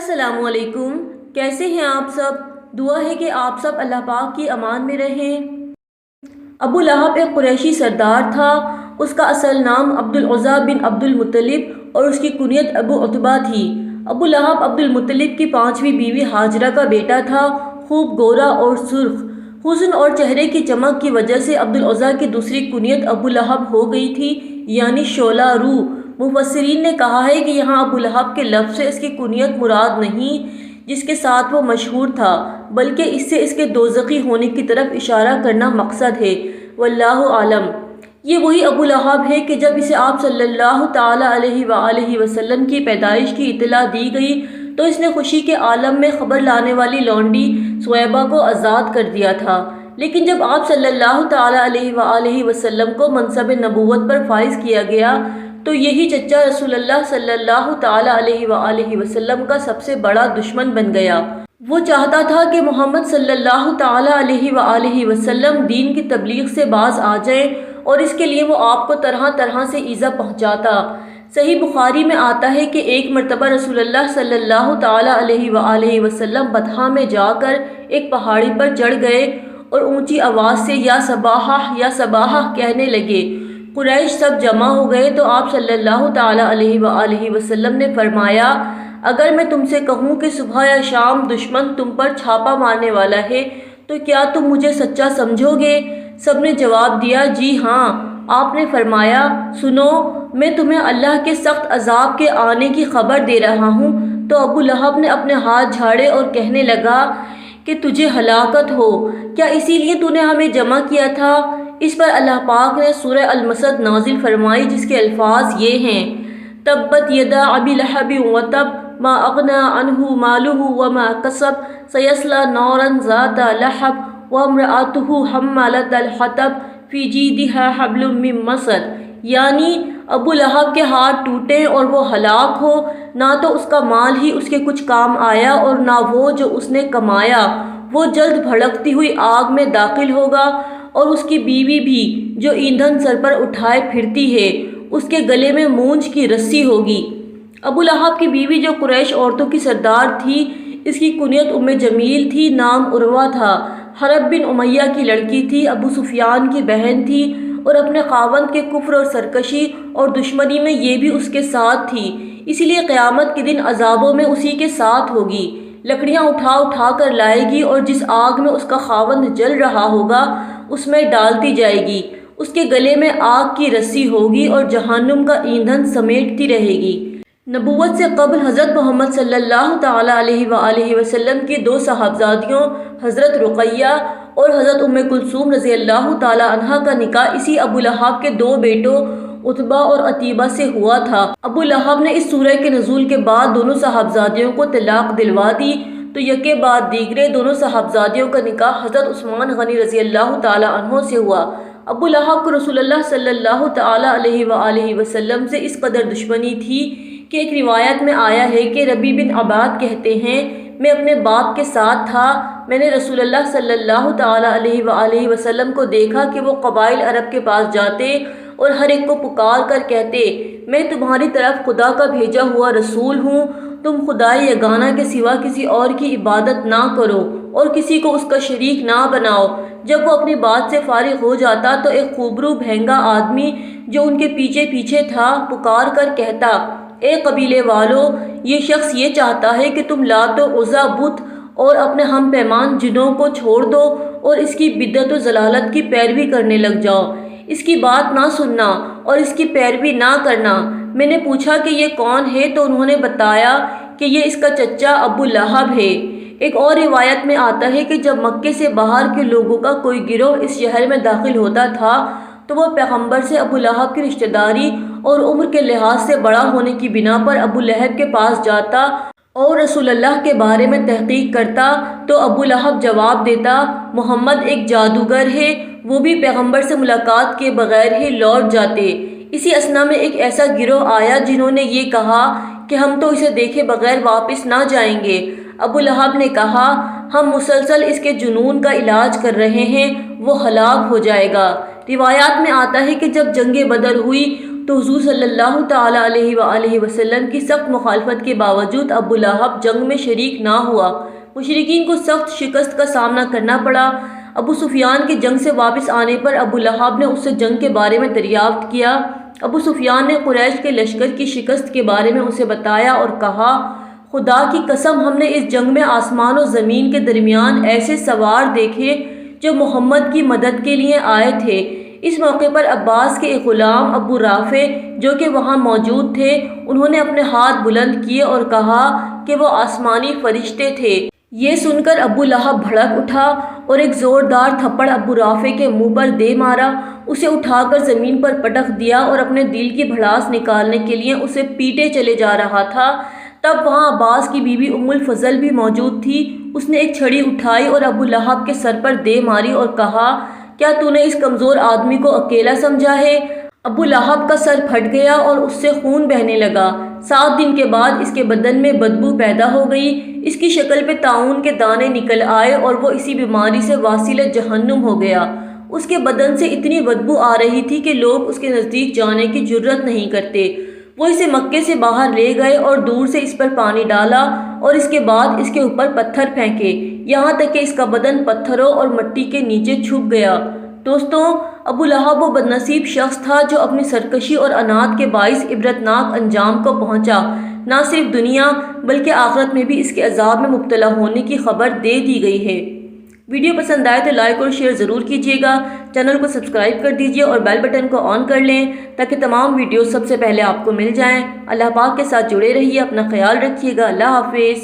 السلام علیکم، کیسے ہیں آپ سب؟ دعا ہے کہ آپ سب اللہ پاک کی امان میں رہیں۔ ابو لہب ایک قریشی سردار تھا۔ اس کا اصل نام عبد العزیٰ بن عبد المطلب اور اس کی کنیت ابو عتبہ تھی۔ ابو لہب عبد المطلب کی 5ویں بیوی ہاجرہ کا بیٹا تھا، خوب گورا اور سرخ۔ حسن اور چہرے کی چمک کی وجہ سے عبد العزیٰ کی دوسری کنیت ابو لہب ہو گئی تھی، یعنی شعلہ رو۔ مفسرین نے کہا ہے کہ یہاں ابو لہب کے لفظ سے اس کی کنیت مراد نہیں جس کے ساتھ وہ مشہور تھا، بلکہ اس سے اس کے دوزخی ہونے کی طرف اشارہ کرنا مقصد ہے، واللہ عالم۔ یہ وہی ابو لہب ہے کہ جب اسے آپ صلی اللہ تعالی علیہ وآلہ وسلم کی پیدائش کی اطلاع دی گئی تو اس نے خوشی کے عالم میں خبر لانے والی لونڈی سویبہ کو آزاد کر دیا تھا۔ لیکن جب آپ صلی اللہ تعالی علیہ وآلہ وسلم کو منصب نبوت پر فائز کیا گیا تو یہی چچا رسول اللہ صلی اللہ تعالی علیہ وآلہ وسلم کا سب سے بڑا دشمن بن گیا۔ وہ چاہتا تھا کہ محمد صلی اللہ تعالی علیہ وآلہ وسلم دین کی تبلیغ سے باز آ جائیں اور اس کے لیے وہ آپ کو طرح طرح سے ایذا پہنچاتا۔ صحیح بخاری میں آتا ہے کہ ایک مرتبہ رسول اللہ صلی اللہ تعالی علیہ وآلہ وسلم بطحا میں جا کر ایک پہاڑی پر چڑھ گئے اور اونچی آواز سے یا صباحہ یا صباحہ کہنے لگے۔ قریش سب جمع ہو گئے تو آپ صلی اللہ تعالی علیہ وآلہ وسلم نے فرمایا، اگر میں تم سے کہوں کہ صبح یا شام دشمن تم پر چھاپا مارنے والا ہے تو کیا تم مجھے سچا سمجھو گے؟ سب نے جواب دیا، جی ہاں۔ آپ نے فرمایا، سنو، میں تمہیں اللہ کے سخت عذاب کے آنے کی خبر دے رہا ہوں۔ تو ابو لہب نے اپنے ہاتھ جھاڑے اور کہنے لگا کہ تجھے ہلاکت ہو، کیا اسی لیے تو نے ہمیں جمع کیا تھا؟ اس پر اللہ پاک نے سورہ المسد نازل فرمائی جس کے الفاظ یہ ہیں، تبت یدا ابی لہب وتب ما اغنی عنہ مالہ وما کسب سیصلی نارا ذات لہب وامرأتہ حمالۃ الحطب فی جیدہا حبل من مسد۔ یعنی ابو لہب کے ہاتھ ٹوٹے اور وہ ہلاک ہو، نہ تو اس کا مال ہی اس کے کچھ کام آیا اور نہ وہ جو اس نے کمایا۔ وہ جلد بھڑکتی ہوئی آگ میں داخل ہوگا اور اس کی بیوی بھی جو ایندھن سر پر اٹھائے پھرتی ہے، اس کے گلے میں مونج کی رسی ہوگی۔ ابو لہب کی بیوی جو قریش عورتوں کی سردار تھی، اس کی کنیت ام جمیل تھی، نام عروہ تھا، حرب بن امیہ کی لڑکی تھی، ابو سفیان کی بہن تھی اور اپنے خاوند کے کفر اور سرکشی اور دشمنی میں یہ بھی اس کے ساتھ تھی، اسی لیے قیامت کے دن عذابوں میں اسی کے ساتھ ہوگی۔ لکڑیاں اٹھا اٹھا کر لائے گی اور جس آگ میں اس کا خاوند جل رہا ہوگا اس میں ڈالتی جائے گی، اس کے گلے میں آگ کی رسی ہوگی اور جہنم کا ایندھن سمیٹتی رہے گی۔ نبوت سے قبل حضرت محمد صلی اللہ تعالی علیہ وآلہ وسلم کی 2 صاحبزادیوں حضرت رقیہ اور حضرت ام کلثوم رضی اللہ تعالی عنہا کا نکاح اسی ابو لہب کے 2 بیٹوں عتبہ اور عتیبہ سے ہوا تھا۔ ابو لہب نے اس سورہ کے نزول کے بعد دونوں صاحبزادیوں کو طلاق دلوا دی تو یکے بعد دیگرے دونوں صاحبزادیوں کا نکاح حضرت عثمان غنی رضی اللہ تعالی عنہ سے ہوا۔ ابو لہب کو رسول اللہ صلی اللہ تعالی علیہ وآلہ وسلم سے اس قدر دشمنی تھی کہ ایک روایت میں آیا ہے کہ ربی بن عباد کہتے ہیں، میں اپنے باپ کے ساتھ تھا، میں نے رسول اللہ صلی اللہ تعالی علیہ وآلہ وسلم کو دیکھا کہ وہ قبائل عرب کے پاس جاتے اور ہر ایک کو پکار کر کہتے، میں تمہاری طرف خدا کا بھیجا ہوا رسول ہوں، تم خدائے یگانہ کے سوا کسی اور کی عبادت نہ کرو اور کسی کو اس کا شریک نہ بناؤ۔ جب وہ اپنی بات سے فارغ ہو جاتا تو ایک خوبرو بھینگا آدمی جو ان کے پیچھے پیچھے تھا پکار کر کہتا، اے قبیلے والو، یہ شخص یہ چاہتا ہے کہ تم لات و عزیٰ بت اور اپنے ہم پیمان جنوں کو چھوڑ دو اور اس کی بدعت و ضلالت کی پیروی کرنے لگ جاؤ، اس کی بات نہ سننا اور اس کی پیروی نہ کرنا۔ میں نے پوچھا کہ یہ کون ہے تو انہوں نے بتایا کہ یہ اس کا چچا ابو لہب ہے۔ ایک اور روایت میں آتا ہے کہ جب مکے سے باہر کے لوگوں کا کوئی گروہ اس شہر میں داخل ہوتا تھا تو وہ پیغمبر سے ابو لہب کی رشتہ داری اور عمر کے لحاظ سے بڑا ہونے کی بنا پر ابو لہب کے پاس جاتا اور رسول اللہ کے بارے میں تحقیق کرتا تو ابو لہب جواب دیتا، محمد ایک جادوگر ہے، وہ بھی پیغمبر سے ملاقات کے بغیر ہی لوٹ جاتے۔ اسی اثنا میں ایک ایسا گروہ آیا جنہوں نے یہ کہا کہ ہم تو اسے دیکھے بغیر واپس نہ جائیں گے۔ ابو لہب نے کہا، ہم مسلسل اس کے جنون کا علاج کر رہے ہیں، وہ ہلاک ہو جائے گا۔ روایات میں آتا ہے کہ جب جنگ بدر ہوئی تو حضور صلی اللہ تعالیٰ علیہ وآلہ وسلم کی سخت مخالفت کے باوجود ابو لہب جنگ میں شریک نہ ہوا۔ مشرکین کو سخت شکست کا سامنا کرنا پڑا۔ ابو سفیان کے جنگ سے واپس آنے پر ابو لہب نے اس سے جنگ کے بارے میں دریافت کیا۔ ابو سفیان نے قریش کے لشکر کی شکست کے بارے میں اسے بتایا اور کہا، خدا کی قسم ہم نے اس جنگ میں آسمان و زمین کے درمیان ایسے سوار دیکھے جو محمد کی مدد کے لیے آئے تھے۔ اس موقع پر عباس کے ایک غلام ابو رافع جو کہ وہاں موجود تھے، انہوں نے اپنے ہاتھ بلند کیے اور کہا کہ وہ آسمانی فرشتے تھے۔ یہ سن کر ابو لہب بھڑک اٹھا اور ایک زوردار تھپڑ ابو رافع کے منہ پر دے مارا، اسے اٹھا کر زمین پر پٹک دیا اور اپنے دل کی بھڑاس نکالنے کے لیے اسے پیٹے چلے جا رہا تھا۔ تب وہاں عباس کی بیوی ام الفضل بھی موجود تھی۔ اس نے ایک چھڑی اٹھائی اور ابو لہب کے سر پر دے ماری اور کہا، کیا تو نے اس کمزور آدمی کو اکیلا سمجھا ہے؟ ابو لہب کا سر پھٹ گیا اور اس سے خون بہنے لگا۔ 7 دن کے بعد اس کے بدن میں بدبو پیدا ہو گئی، اس کی شکل پہ طاعون کے دانے نکل آئے اور وہ اسی بیماری سے واصل جہنم ہو گیا۔ اس کے بدن سے اتنی بدبو آ رہی تھی کہ لوگ اس کے نزدیک جانے کی جرت نہیں کرتے۔ وہ اسے مکے سے باہر لے گئے اور دور سے اس پر پانی ڈالا اور اس کے بعد اس کے اوپر پتھر پھینکے، یہاں تک کہ اس کا بدن پتھروں اور مٹی کے نیچے چھپ گیا۔ دوستوں، ابو لہب وہ بدنصیب شخص تھا جو اپنی سرکشی اور عناد کے باعث عبرتناک انجام کو پہنچا۔ نہ صرف دنیا بلکہ آخرت میں بھی اس کے عذاب میں مبتلا ہونے کی خبر دے دی گئی ہے۔ ویڈیو پسند آئے تو لائک اور شیئر ضرور کیجیے گا، چینل کو سبسکرائب کر دیجیے اور بیل بٹن کو آن کر لیں تاکہ تمام ویڈیوز سب سے پہلے آپ کو مل جائیں۔ اللہ پاک کے ساتھ جڑے رہیے، اپنا خیال رکھیے گا۔ اللہ حافظ۔